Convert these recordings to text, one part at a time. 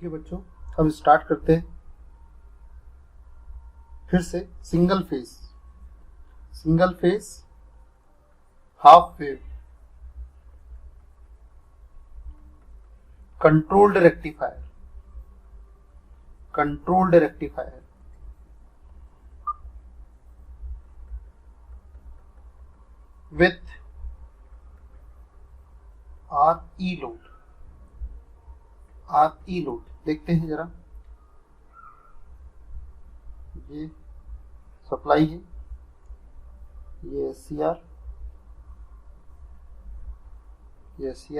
ठीक है बच्चों, अब स्टार्ट करते हैं फिर से। Single phase half wave controlled rectifier with RE load देखते हैं जरा। ये सप्लाई है, ये SCR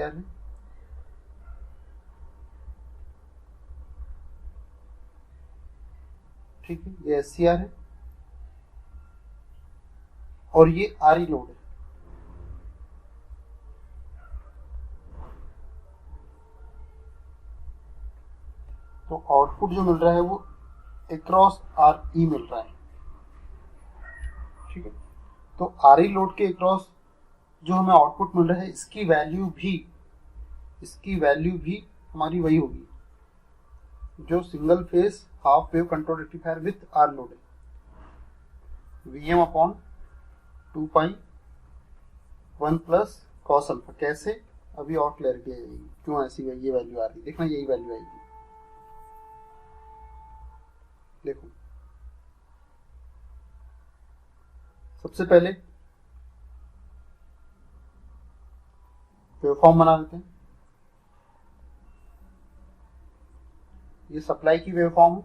है, ठीक है, ये SCR है और ये RE लोड है। तो आउटपुट जो मिल रहा है वो अक्रॉस RE मिल रहा है, ठीक है। तो RE लोड के अक्रॉस जो हमें आउटपुट मिल रहा है, इसकी वैल्यू भी हमारी वही होगी जो single phase half wave control rectifier with R load है, Vm/2π 1 प्लस कॉस अल्फा। कैसे, अभी और क्लैरिटी आ जाएगी क्यों ऐसी ये वैल्यू आ रही है। देखना यही वैल्यू आएगी, देखो। सबसे पहले वेवफॉर्म बना लेते हैं। ये सप्लाई की वेवफॉर्म है,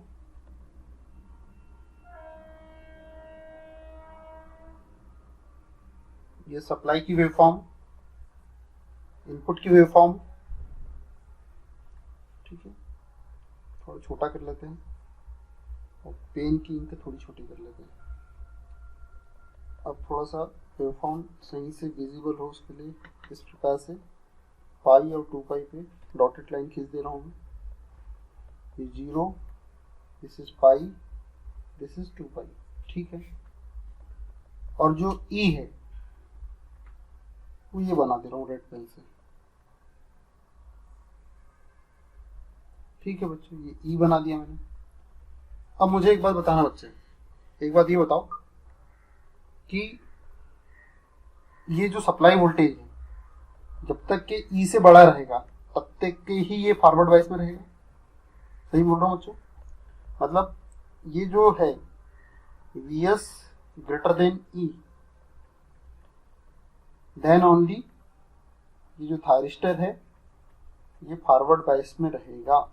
ये सप्लाई की वेवफॉर्म, इनपुट की वेवफॉर्म, ठीक है। थोड़ा छोटा कर लेते हैं और पेन की इंक थोड़ी छोटी कर लेते हैं। अब थोड़ा सा वेवफॉर्म सही से विजिबल हो उसके लिए इस प्रकार से पाई और 2π पे डॉटेड लाइन खींच दे रहा हूँ। ये 0, this is pi, this is 2π, ठीक है। और जो E है वो ये बना दे रहा हूँ रेड पेन से, ठीक है बच्चों। ये E बना दिया मैंने। अब मुझे एक बात बताना बच्चे, एक बात ये बताओ कि ये जो सप्लाई वोल्टेज है जब तक के E से बड़ा रहेगा तब तक के ही ये फॉरवर्ड बायस में रहेगा। सही बोल रहा हूँ बच्चों? मतलब ये जो है Vs greater than E, then only ये जो थायरिस्टर है ये फॉरवर्ड बायस में रहेगा।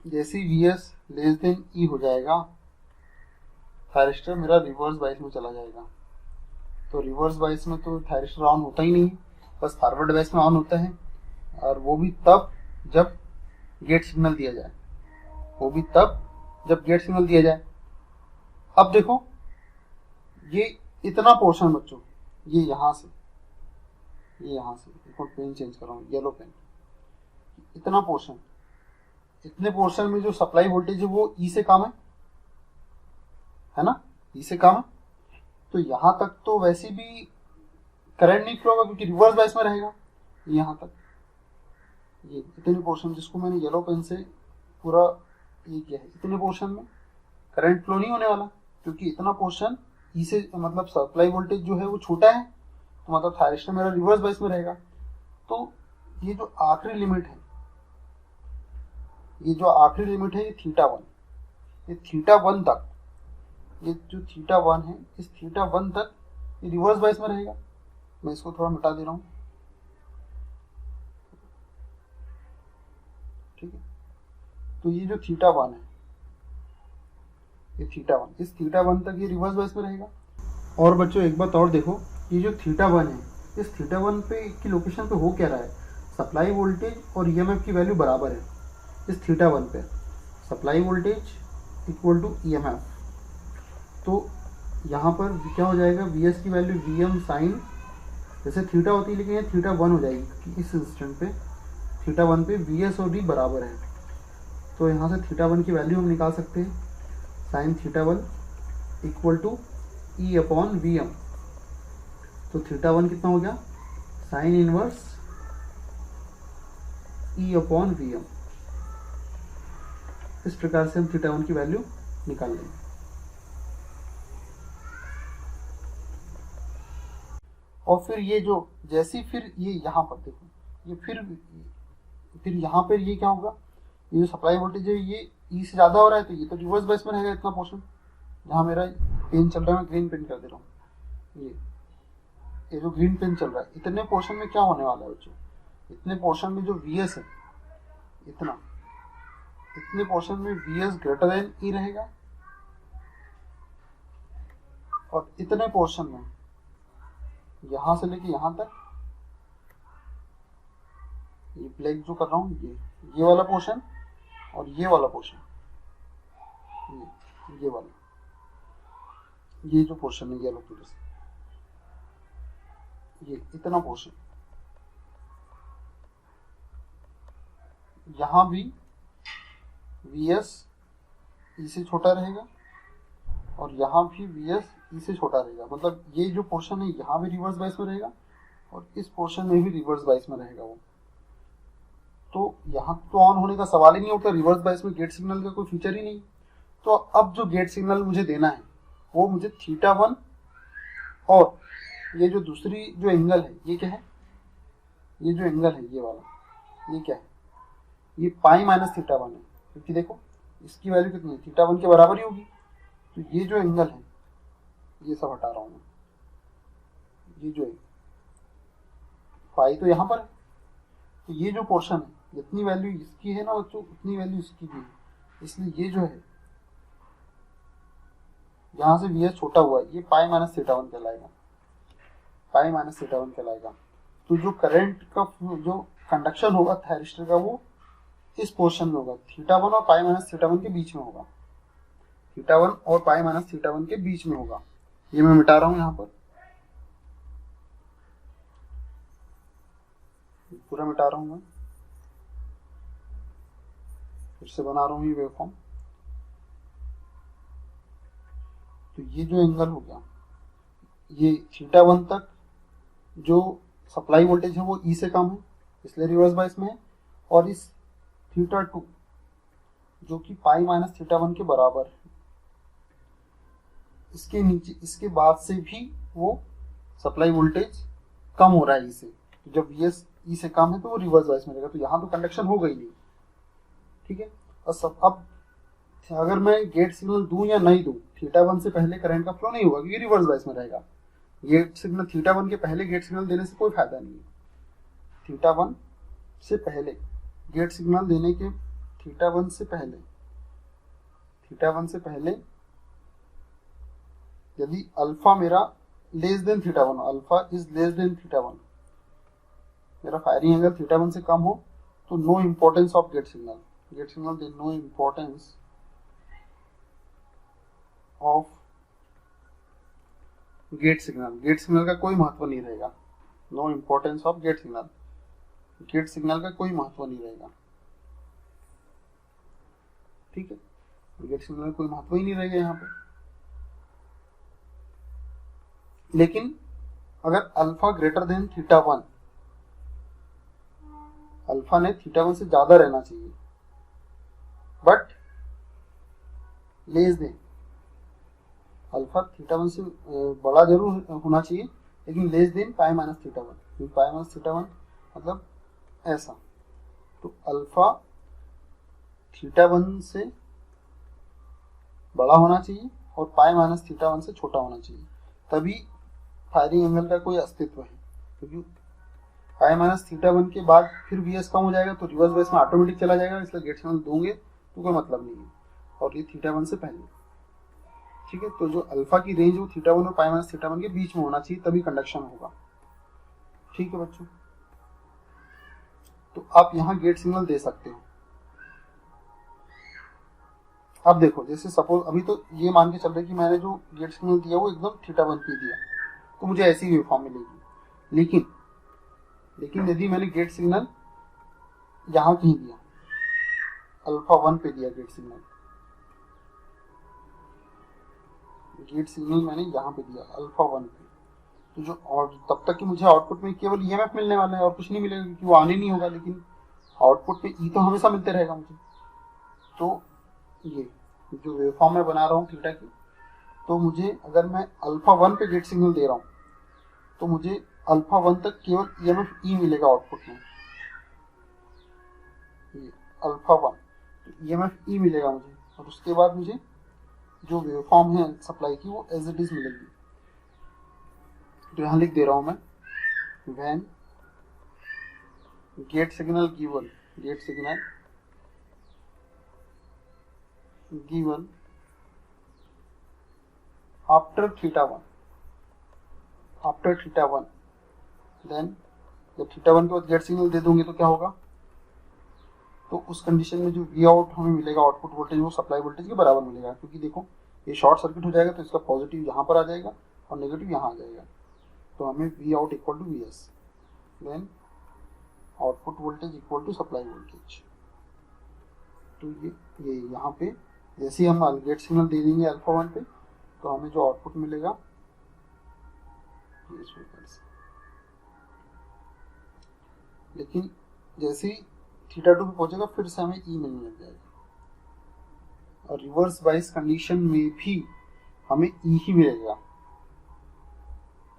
जैसे Vs लेस देन E हो जाएगा, थायरिस्टर मेरा रिवर्स बायस में चला जाएगा। तो रिवर्स बायस में तो थायरिस्टर ऑन होता ही नहीं, बस फॉरवर्ड बायस में ऑन होता है, और वो भी तब जब गेट सिग्नल दिया जाए, अब देखो ये इतना पोर्शन बच्चों, ये यहाँ से देखो, पेन चेंज कर रहा हूँ, येलो पेन, इतना पोर्शन, इतने पोर्शन में जो सप्लाई वोल्टेज है वो E से कम है ना, E से कम है। तो यहाँ तक तो वैसे भी करंट नहीं फ्लो होगा क्योंकि रिवर्स बायस में रहेगा। यहाँ तक ये इतने पोर्शन जिसको मैंने येलो पेन से पूरा ये किया है, इतने पोर्शन में करंट फ्लो नहीं होने वाला क्योंकि इतना पोर्शन E से, मतलब सप्लाई वोल्टेज जो है वो छोटा है, तो मतलब थायरिस्टर मेरा रिवर्स बायस में रहेगा। तो ये जो आखिरी लिमिट है, ये थीटा 1, ये थीटा 1 तक, ये जो थीटा 1 है, इस थीटा 1 तक ये रिवर्स बायस में रहेगा। मैं इसको थोड़ा मिटा दे रहा हूँ, ठीक है। तो ये जो थीटा 1 है, ये थीटा 1, इस थीटा 1 तक ये रिवर्स बायस में रहेगा। और बच्चों एक बात और देखो, ये जो थीटा 1 है, इस थीटा 1 पे की लोकेशन पे हो क्या रहा है, सप्लाई वोल्टेज और EMF की वैल्यू बराबर है। इस थीटा 1 पे supply voltage equal to EMF, तो यहाँ पर क्या हो जाएगा, Vs की वैल्यू Vm साइन, जैसे थीटा होती है लेकिन ये थीटा 1 हो जाएगी क्योंकि इस इंस्टेंट पे थीटा 1 पे Vs और D बराबर है। तो यहाँ से थीटा 1 की वैल्यू हम निकाल सकते हैं, sine theta 1 equal to E/Vm। तो थीटा 1 कितना हो गया, sine inverse E upon V M. इस प्रकार से हम थीटा वन की वैल्यू निकाल लेंगे। और फिर ये जो जैसे फिर ये यहाँ पर देखो, ये फिर यहाँ पर ये क्या होगा, ये जो सप्लाई वोल्टेज है ये ई से ज़्यादा हो रहा है, तो ये तो रिवर्स बायस में रहेगा इतना पोर्शन। जहाँ मेरा पेन चल रहा है, मैं ग्रीन पेन कर दे रहा हूँ, ये जो ग्रीन पेन चल रहा है, इतने पोर्शन में क्या होने वाला है बच्चों, इतने पोर्शन में जो वी एस है, इतने पोर्शन में वी एस ग्रेटर देन ई रहेगा, और इतने पोर्शन में यहां से लेके यहां तक, ये ब्लैक जो कर रहा हूं, ये वाला पोर्शन और ये वाला पोर्शन, ये वाला, ये जो पोर्शन है येलो कलर से, ये इतना पोर्शन, यहां भी वी एस ई से छोटा रहेगा और यहाँ भी वी एस ई से छोटा रहेगा। मतलब ये जो पोर्शन है यहाँ भी रिवर्स बायस में रहेगा और इस पोर्शन में भी रिवर्स बायस में रहेगा वो। तो यहाँ तो ऑन होने का सवाल ही नहीं उठता, रिवर्स बायस में गेट सिग्नल का कोई फीचर ही नहीं। तो अब जो गेट सिग्नल मुझे देना है वो मुझे थीटा वन, और ये जो दूसरी जो एंगल है ये क्या है, ये जो एंगल है ये वाला, ये क्या है, ये पाई माइनस थीटा वन है, क्योंकि देखो इसकी वैल्यू कितनी है, थीटा वन के बराबर ही होगी। तो ये जो एंगल है ये सब हटा रहा हूं मैं, ये जो है पाई तो यहाँ पर है, तो ये जो पोर्शन है जितनी वैल्यू इसकी है ना बच्चों, उतनी वैल्यू इसकी भी है, इसलिए ये जो है यहाँ से वी एस छोटा हुआ है, ये पाई माइनस थीटा वन कहलाएगा, पाई माइनस थीटा वन कहलाएगा। तो जो करंट का जो कंडक्शन होगा थायरिस्टर का वो इस पोर्शन में होगा, थीटा वन और पाई माइनस थीटा वन के बीच में होगा, थीटा वन और पाई माइनस थीटा वन के बीच में होगा। ये मैं मिटा रहा हूं यहाँ पर, पूरा मिटा रहा हूं मैं, फिर से बना रहा हूं ये वेवफॉर्म। तो ये जो एंगल हो गया, ये थीटा वन तक जो सप्लाई वोल्टेज है वो ई से कम है इसलिए रिवर्स बायस में है, और इस थीटा टू जो कि पाई माइनस थीटा वन के बराबर है, इसके नीचे इसके बाद से भी वो सप्लाई वोल्टेज कम हो रहा है ई से। तो जब वी एस ई से कम है तो वो रिवर्स बायस में रहेगा, तो यहाँ तो कंडक्शन हो गई नहीं, ठीक है। और सब अब अगर मैं गेट सिग्नल दूं या नहीं दूं, थीटा वन से पहले करंट का फ्लो नहीं होगा क्योंकि रिवर्स बायस में रहेगा। गेट सिग्नल थीटा वन के पहले गेट सिग्नल देने से कोई फायदा नहीं है, थीटा वन से पहले गेट सिग्नल देने के, थीटा वन से पहले यदि अल्फा मेरा less than theta one, alpha is less than theta one, मेरा फायरिंग एंगल थीटा वन से कम हो, तो no importance of gate signal, gate signal they no importance of gate signal, gate signal का कोई महत्व नहीं रहेगा, no importance of gate signal, gate signal का कोई महत्व नहीं रहेगा, ठीक है। गेट सिग्नल का कोई महत्व ही नहीं रहेगा यहाँ पे। लेकिन अगर alpha greater than theta one, alpha ने थीटा वन से ज्यादा रहना चाहिए, but less than, alpha theta one से बड़ा जरूर होना चाहिए लेकिन less than pi minus theta one, क्योंकि पाई माइनस थीटा वन मतलब ऐसा। तो अल्फा थीटा वन से बड़ा होना चाहिए और पाई माइनस थीटा वन से छोटा होना चाहिए, तभी फायरिंग एंगल का कोई अस्तित्व है। क्योंकि पाई माइनस थीटा वन के बाद फिर वी एस कम हो जाएगा तो रिवर्स बायस में ऑटोमेटिक चला जाएगा, इसलिए गेट सिग्नल दोगे तो कोई मतलब नहीं है। और ये थीटा वन से पहले, ठीक है। तो जो अल्फा की रेंज वो थीटा वन और पाई माइनस थीटा वन के बीच में होना चाहिए, तभी कंडक्शन होगा, ठीक है बच्चों। तो आप यहाँ गेट सिग्नल दे सकते हो। अब देखो, जैसे सपोज अभी तो ये मान के चल रहे कि मैंने जो गेट सिग्नल दिया वो एकदम थीटा वन पे दिया, तो मुझे ऐसी वेवफॉर्म मिलेगी। लेकिन यदि मैंने गेट सिग्नल यहाँ कहीं दिया, अल्फा वन पे दिया गेट सिग्नल मैंने यहाँ पे दिया अल्फा वन पे, तो जो और तब तक कि मुझे आउटपुट में केवल ईएमएफ मिलने वाला है और कुछ नहीं मिलेगा क्योंकि वो आने नहीं होगा। लेकिन आउटपुट पे ई तो हमेशा मिलते रहेगा मुझे। तो ये जो वेवफॉर्म मैं बना रहा हूँ थीटा की, तो मुझे अगर मैं अल्फा 1 पे गेट सिग्नल दे रहा हूँ तो मुझे अल्फा 1 तक केवल ईएमएफ ई मिलेगा आउटपुट में, ये अल्फा 1 तो ईएमएफ ई मिलेगा मुझे, और उसके बाद मुझे जो वेवफॉर्म है सप्लाई की वो एज इट इज मिलेगी। तो यहाँ लिख दे रहा हूँ मैं, when gate signal given after theta one, then जब थीटा 1 के बाद गेट सिग्नल दे दूंगे तो क्या होगा, तो उस कंडीशन में जो वी आउट हमें मिलेगा आउटपुट वोल्टेज वो सप्लाई वोल्टेज के बराबर मिलेगा, क्योंकि देखो ये शॉर्ट सर्किट हो जाएगा तो इसका पॉजिटिव यहाँ पर आ जाएगा और नेगेटिव यहाँ आ जाएगा। तो हमें V out equal to V S, then output voltage equal to supply voltage. तो ये यहाँ पे जैसे ही हम गेट सिग्नल दे देंगे अल्फा 1 पे तो हमें जो आउटपुट मिलेगा इस प्रकार से, लेकिन जैसे ही थीटा 2 पे पहुंचेगा फिर से हमें ई मिलने लग जाएगा, और रिवर्स बाइस कंडीशन में भी हमें ई ही मिलेगा,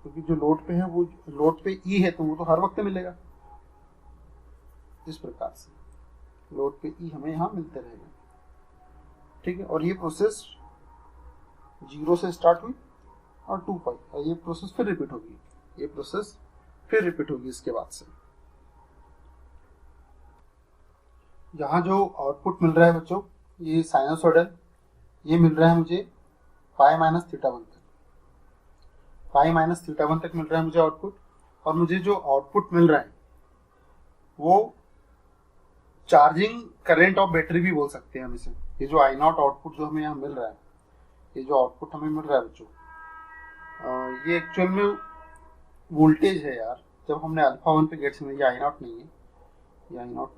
क्योंकि जो लोड पे है वो लोड पे ई है तो वो तो हर वक्त मिलेगा। इस प्रकार से लोड पे ई हमें यहाँ मिलते रहेगा, ठीक है। और ये प्रोसेस 0 से स्टार्ट हुई और 2 पाई, और ये प्रोसेस फिर रिपीट होगी, इसके बाद से यहाँ जो आउटपुट मिल रहा है बच्चों ये साइनसॉइडल, ये मिल रहा है मुझे पाई माइनस थीटा 1 तक मिल रहा है मुझे आउटपुट। और मुझे जो आउटपुट मिल रहा है वो चार्जिंग करंट ऑफ बैटरी भी बोल सकते हैं हम इसे। ये जो आई नॉट आउटपुट जो हमें यहाँ मिल रहा है, ये जो आउटपुट हमें मिल रहा है बच्चों, ये एक्चुअल में वोल्टेज है यार। जब हमने अल्फा 1 पे गेट सिग्नल, ये आई नॉट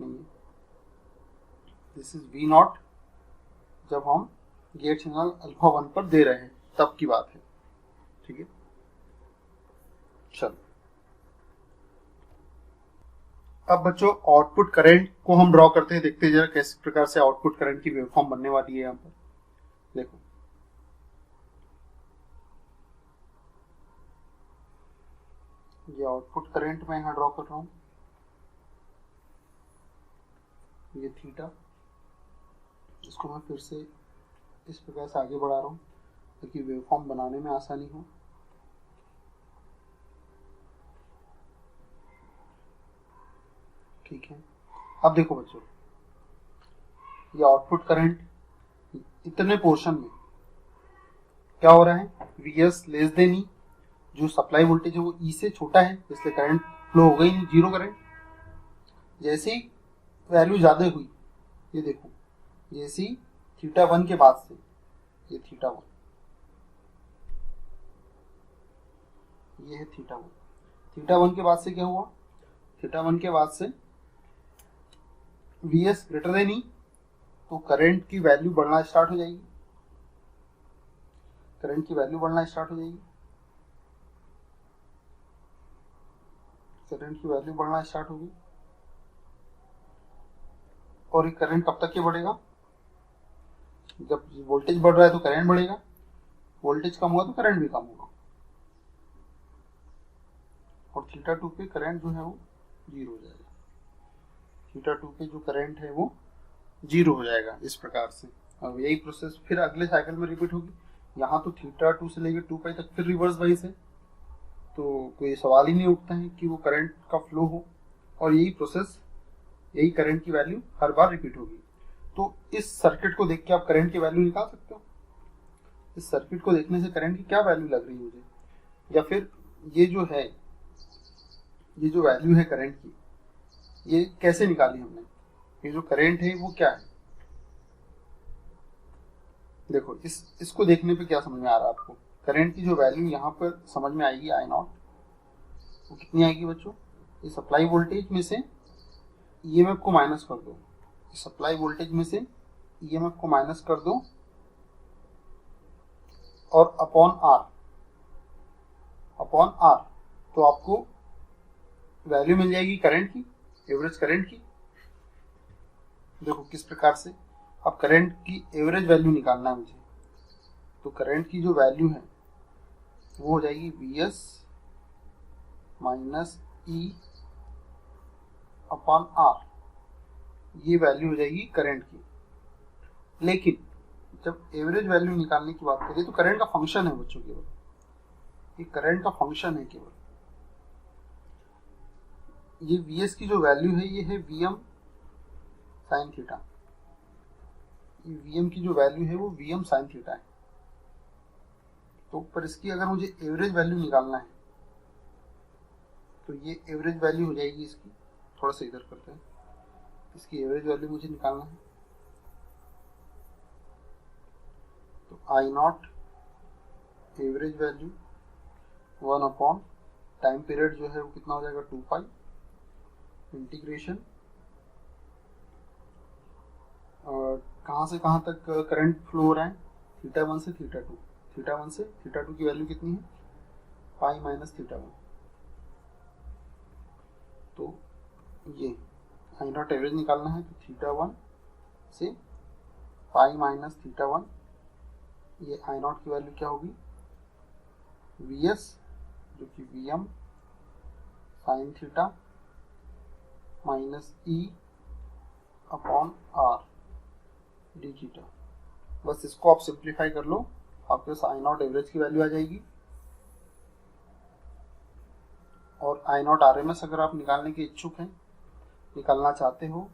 नहीं है, दिस इज वी नॉट, जब हम गेट सिग्नल अल्फा 1 पर दे रहे हैं तब की बात है, ठीक है। चलो अब बच्चों आउटपुट करंट को हम ड्रॉ करते हैं, देखते हैं जरा किस प्रकार से आउटपुट करंट की वेवफॉर्म बनने वाली है। यहाँ पर देखो ये आउटपुट करंट मैं यहाँ ड्रॉ कर रहा हूँ, ये थीटा, इसको मैं फिर से इस प्रकार से आगे बढ़ा रहा हूँ ताकि वेवफॉर्म बनाने में आसानी हो। ठीक है, अब देखो बच्चों ये आउटपुट करंट इतने पोर्शन में क्या हो रहा है, Vs लेस देन ई, जो सप्लाई वोल्टेज है वो ई से छोटा है इसलिए करंट फ्लो हो गई नहीं, जीरो करंट। जैसे ही वैल्यू ज्यादा हुई, ये देखो जैसे ही थीटा 1 के बाद से, ये थीटा 1, ये है थीटा 1, थीटा 1 के बाद से क्या हुआ, थीटा 1 के बाद से Vs ग्रेटर देन ई, तो करंट की वैल्यू बढ़ना स्टार्ट हो जाएगी, करंट की वैल्यू बढ़ना स्टार्ट हो जाएगी, करंट की वैल्यू बढ़ना स्टार्ट होगी। और ये करंट कब तक ये बढ़ेगा, जब वोल्टेज बढ़ रहा है तो करंट बढ़ेगा, वोल्टेज कम हुआ तो करंट भी कम होगा, और थीटा 2 पे करंट जो है वो जीरो हो जाएगा, थीटा 2 पे जो करंट है वो जीरो हो जाएगा इस प्रकार से। अब यही प्रोसेस फिर अगले साइकिल में रिपीट होगी। यहाँ तो थीटा 2 से लेकर 2 पाई तक फिर रिवर्स बाइस है, तो कोई सवाल ही नहीं उठता है कि वो करंट का फ्लो हो, और यही प्रोसेस, यही करंट की वैल्यू हर बार रिपीट होगी। तो इस सर्किट को देख के आप करंट की वैल्यू निकाल सकते हो, इस सर्किट को देखने से करंट की क्या वैल्यू लग रही है मुझे, या फिर ये जो है, ये जो वैल्यू है करंट की, ये कैसे निकाली हमने, ये जो करंट है वो क्या है। देखो इसको देखने पे क्या समझ में आ रहा है आपको, करंट की जो वैल्यू यहाँ पर समझ में आएगी आई नॉट, वो कितनी आएगी बच्चों, ये सप्लाई वोल्टेज में से ईएमएफ को माइनस कर दो, सप्लाई वोल्टेज में से ईएमएफ को माइनस कर दो और अपॉन आर, तो आपको वैल्यू मिल जाएगी करंट की, एवरेज करंट की। देखो किस प्रकार से, अब करंट की एवरेज वैल्यू निकालना है मुझे, तो करंट की जो वैल्यू है वो हो जाएगी Vs minus E upon R, ये वैल्यू हो जाएगी करंट की। लेकिन जब एवरेज वैल्यू निकालने की बात करें तो करंट का फंक्शन है बच्चों, केवल ये करंट का फंक्शन है केवल। ये Vs की जो वैल्यू है ये है Vm साइन थीटा, ये Vm की जो वैल्यू है वो Vm साइन थीटा है। तो पर इसकी अगर मुझे एवरेज वैल्यू निकालना है तो ये एवरेज वैल्यू हो जाएगी इसकी, थोड़ा सा इधर करते हैं, इसकी एवरेज वैल्यू मुझे निकालना है तो I naught average value 1 upon time period जो है वो कितना हो जाएगा 2 पाई इंटीग्रेशन कहाँ से कहाँ तक करंट फ्लो हो रहा है, थीटा 1 से थीटा 2, थीटा 1 से थीटा 2 की वैल्यू कितनी है पाई माइनस थीटा 1। तो ये आई नॉट एवरेज निकालना है तो थीटा 1 से पाई माइनस थीटा 1, ये आई नॉट की वैल्यू क्या होगी Vs जो कि Vm sine theta minus E upon R D theta. बस इसको आप सिंप्लीफाई कर लो, आपके पास आई नॉट एवरेज की वैल्यू आ जाएगी। और आई नॉट आर एम एस अगर आप निकालने के इच्छुक हैं, निकालना चाहते हो,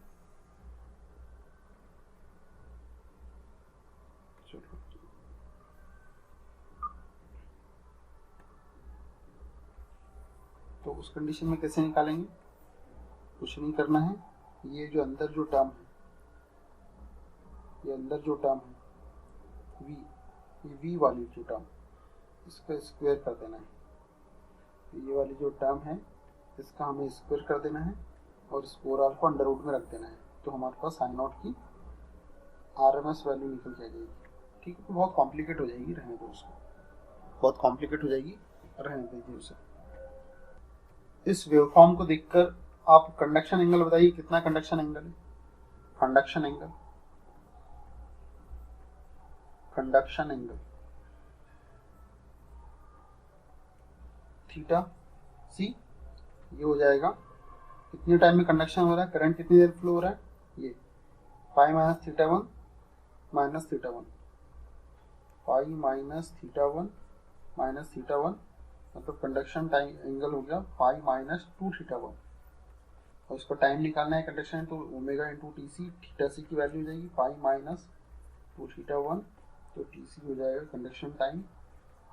तो उस कंडीशन में कैसे निकालेंगे, कुछ नहीं करना है, ये जो अंदर जो टर्म है, ये अंदर जो टर्म है v, ये v वाली जो टर्म, इसका स्क्वायर कर देना है। ये वाली जो टर्म है इसका हमें स्क्वायर कर देना है और इस 4r को अंडर रूट में रख देना है, तो हमारे पास आई नॉट की RMS वैल्यू निकल के आ जाएगी। ठीक है, तो बहुत कॉम्प्लिकेट हो जाएगी, रहने दो उसको, बहुत कॉम्प्लिकेट हो जाएगी, रहने दीजिए उसे। इस वेवफॉर्म को देखकर आप कंडक्शन एंगल बताइए, कितना कंडक्शन एंगल है, conduction angle, conduction angle theta C, ये हो जाएगा कितने टाइम में कंडक्शन हो रहा है, करंट कितनी देर फ्लो हो रहा है, ये pi minus theta 1 minus theta 1, pi minus theta 1 minus theta 1, मतलब कंडक्शन टाइम एंगल हो गया पाई माइनस 2 थीटा 1। और इसको टाइम निकालना है कंडक्शन, तो omega into T C, theta C की वैल्यू हो जाएगी पाई माइनस 2 थीटा 1, तो टी सी हो जाएगा conduction time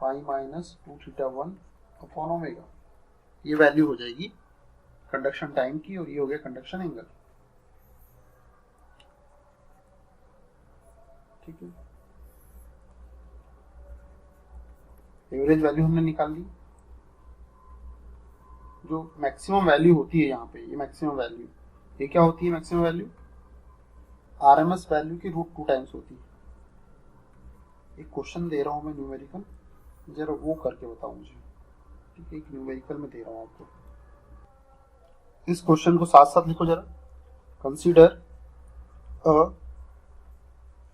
pi minus 2 theta 1 upon omega, ये वैल्यू हो जाएगी कंडक्शन टाइम की, और ये हो गया कंडक्शन एंगल। ठीक है, एवरेज वैल्यू हमने निकाल ली, जो मैक्सिमम वैल्यू होती है यहाँ पे, ये मैक्सिमम वैल्यू, ये क्या होती है मैक्सिमम वैल्यू, RMS वैल्यू की √2 टाइम्स होती है। एक क्वेश्चन दे रहा हूँ मैं न्यूमेरिकल, जरा वो करके बताओ मुझे। ठीक है, एक न्यूमेरिकल में दे रहा हूँ आपको, इस क्वेश्चन को साथ साथ लिखो जरा। Consider a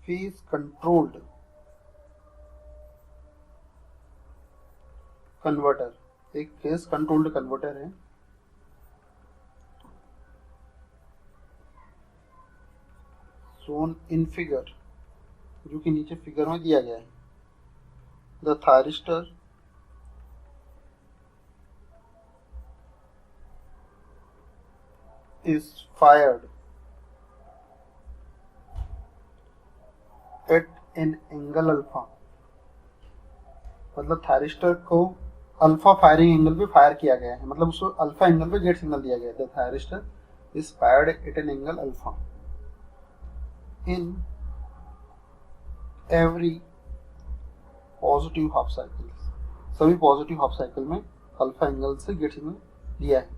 phase controlled converter, एक फेज कंट्रोल्ड कन्वर्टर है, shown in figure, जो कि नीचे फिगर में दिया गया है। The thyristor is fired at an angle alpha, मतलब थायरिस्टर को अल्फा फायरिंग एंगल पे फायर किया गया है, मतलब उसको अल्फा एंगल पे गेट सिग्नल दिया गया है। The thyristor is fired at an angle alpha in every positive half cycle, सभी पॉजिटिव हाफ साइकिल में अल्फा एंगल से गेट सिग्नल दिया है।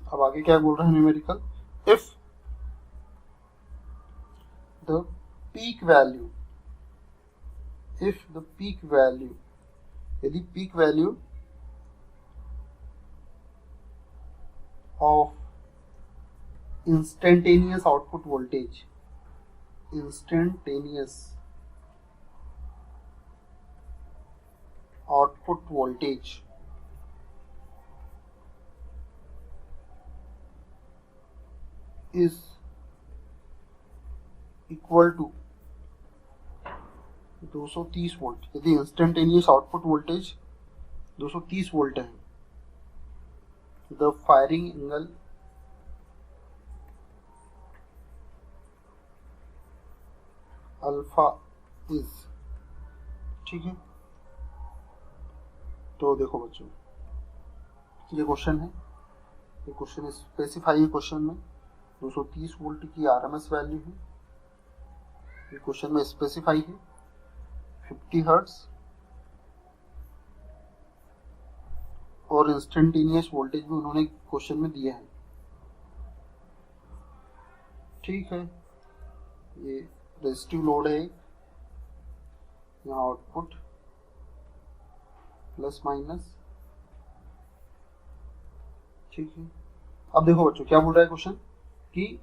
अब आगे क्या बोल रहा है numerical, if the peak value if the peak value, यदि peak value of instantaneous output voltage, instantaneous output voltage is equal to 230 volt, यदि इंस्टेंटेनियस आउटपुट वोल्टेज 230 वोल्ट है, the firing angle alpha is, ठीक है। तो देखो बच्चों, ये question है, ये क्वेश्चन स्पेसिफाई है, क्वेश्चन में 230 वोल्ट की आरएमएस वैल्यू है, ये क्वेश्चन में स्पेसिफाई है 50 हर्ट्ज और इंस्टेंटेनियस वोल्टेज भी उन्होंने क्वेश्चन में दिया है, ठीक है। ये रेजिस्टिव लोड है, यहाँ आउटपुट प्लस माइनस, ठीक है। अब देखो बच्चों क्या बोल रहा है क्वेश्चन कि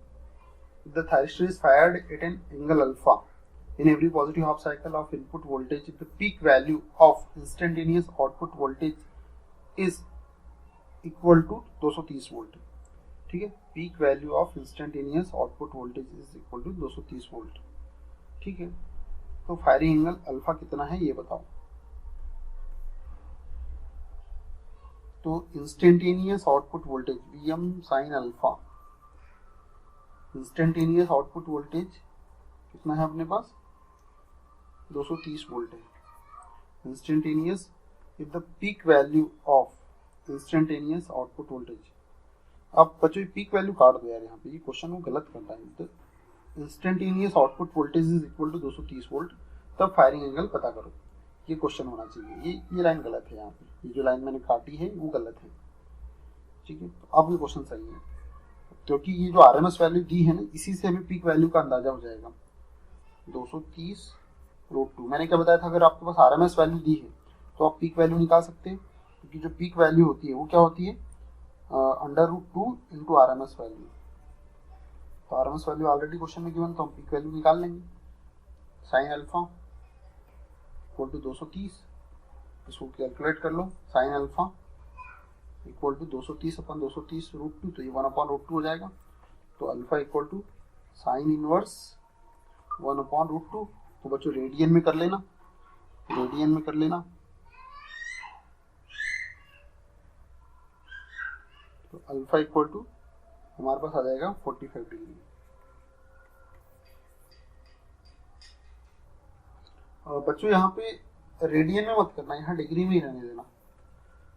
the thyristor is fired at an angle alpha in every positive half cycle of input voltage, the peak value of instantaneous output voltage is equal to 230 volt, ठीक है। Peak value of instantaneous output voltage is equal to 230 volt, ठीक है। तो firing angle alpha कितना है ये बताओ। तो instantaneous output voltage Vm sin alpha, instantaneous output voltage कितना है अपने पास, 230 वोल्ट है। Instantaneous if the peak value of instantaneous output voltage, अब बच्चों पीक वैल्यू काट दो यार, यहाँ पे ये क्वेश्चन वो गलत कर रहा है। तो instantaneous output voltage is equal to 230 volt, तब फायरिंग एंगल पता करो, ये क्वेश्चन होना चाहिए। ये लाइन गलत है, यहाँ पे ये जो लाइन मैंने काटी है वो गलत है, ठीक है। तो अब ये क्वेश्चन सही है, क्योंकि ये जो आरएमएस वैल्यू दी है ना, इसी से हमें पीक वैल्यू का अंदाजा हो जाएगा। 230√2, मैंने क्या बताया था, अगर आपके पास आरएमएस वैल्यू दी है तो आप पीक वैल्यू निकाल सकते हैं, क्योंकि जो पीक वैल्यू होती है वो क्या होती है, √2 इंटू आरएमएस वैल्यू। तो आरएमएस वैल्यू ऑलरेडी क्वेश्चन में गिवन, तो हम पीक वैल्यू निकाल लेंगे। साइन अल्फा इक्वल टू 230, इसको कैलकुलेट कर लो। साइन अल्फा इक्वल टू 230/230√2, तो ये 1/√2 हो जाएगा। तो alpha equal to sine inverse 1/√2। तो बच्चों रेडियन में कर लेना, रेडियन में कर लेना। तो अल्फा इक्वल टू हमारे पास आ जाएगा 45 डिग्री। और बच्चों यहाँ पे रेडियन में मत करना, यहाँ डिग्री में ही रहने देना,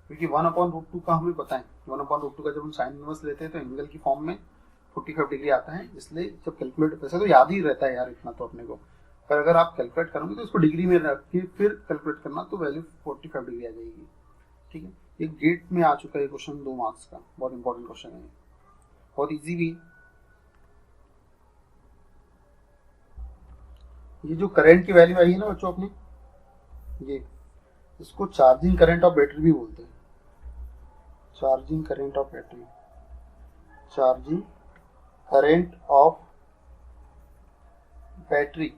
क्योंकि 1/√2 का हमें पता है। 1/√2 का जब हम साइन इनवर्स लेते हैं तो एंगल की फॉर्म में 45 डिग्री आता है, इसलिए जब कैलकुलेट, वैसे तो याद ही रहता है यार इतना तो अपने को, पर अगर आप कैलकुलेट करोगे तो इसको डिग्री में रख के फिर कैलकुलेट करना, तो वैल्यू 45 डिग्री आ जाएगी, ठीक है। ये गेट में आ चुका है क्वेश्चन, 2 मार्क्स का, बहुत इंपॉर्टेंट क्वेश्चन है, बहुत इजी भी। ये जो करंट की वैल्यू आई है ना बच्चों अपनी, ये इसको चार्जिंग करंट ऑफ बैटरी भी बोलते हैं। Charging current of battery, charging current of battery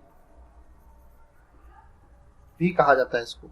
भी कहा जाता है इसको।